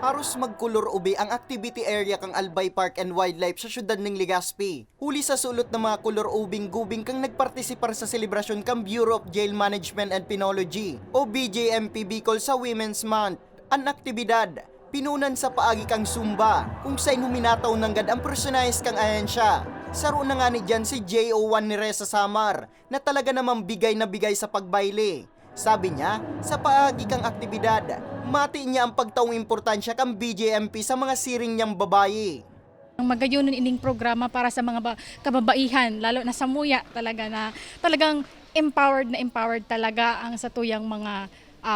Haros magkulor ube ang activity area kang Albay Park and Wildlife sa syudad ng Legazpi. Huli sa sulot ng mga kulor ubing gubing kang nagpartisipar sa selebrasyon kang Bureau of Jail Management and Penology o BJMP Bicol sa Women's Month. Ang aktibidad, pinunan sa paagi kang Zumba, kung saan huminataw ng gad ang personalized kang ahensya. Saro na nga ni dyan si JO1 ni Reza Samar na talaga namang bigay na bigay sa pagbayle. Sabi niya, sa paagi kang aktibidad, mati niya ang pagtaong importansya kang BJMP sa mga siring niyang babae. Ang magayunan ining programa para sa mga kababaihan, lalo na sa muya talaga na talagang empowered talaga ang satuyang mga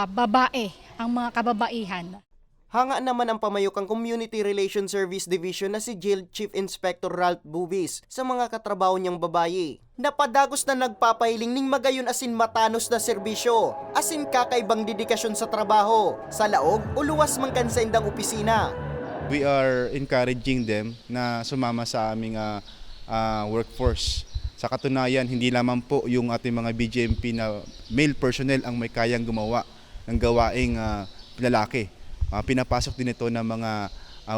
babae, ang mga kababaihan. Hanga naman ang pamayukang Community Relations Service Division na si Jail Chief Inspector Ralph Bubis sa mga katrabaho niyang babae. Napadagos na nagpapahiling ning magayon asin matanos na serbisyo, asin kakaibang dedikasyon sa trabaho, sa laog o luwas man kan sa indang opisina. We are encouraging them na sumama sa aming workforce. Sa katunayan, hindi lamang po yung ating mga BJMP na male personnel ang may kayang gumawa ng gawaing lalaki. Pinapasok din ito ng mga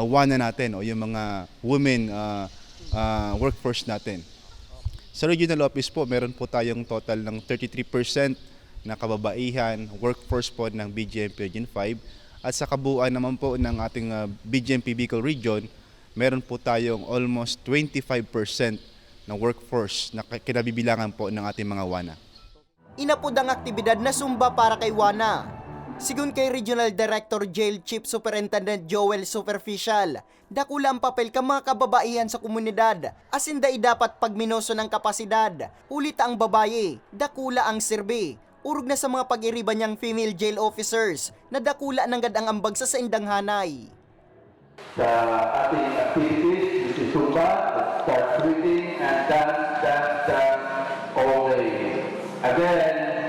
WANA natin o yung mga women workforce natin. Sa regional office po, meron po tayong total ng 33% na kababaihan workforce po ng BJMP Region 5. At sa kabuuan naman po ng ating BJMP Bicol Region, meron po tayong almost 25% na workforce na kinabibilangan po ng ating mga WANA. Inapod ang aktibidad na Zumba para kay WANA. Sigun kay Regional Director Jail Chief Superintendent Joel Superficial, dakula ang papel ka mga kababaihan sa komunidad, asin dai dapat pagminoso ng kapasidad, ulit ang babae, dakula ang sirbi, urog na sa mga pag-iriba niyang female jail officers, na dakula ng gadang ambag sa saindang hanay. Sa ating activities, which is Zumba, start breathing and dance all day. Again,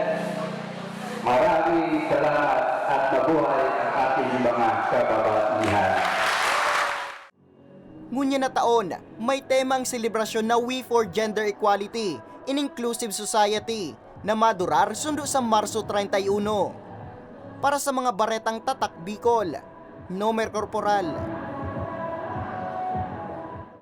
maraming salamat at mabuhay ang ating mga kababaihan. Ngunya na taon, may temang selebrasyon na We for Gender Equality in Inclusive Society na madurar sundo sa Marso 31. Para sa mga baretang tatak Bicol, Nomer Corporal.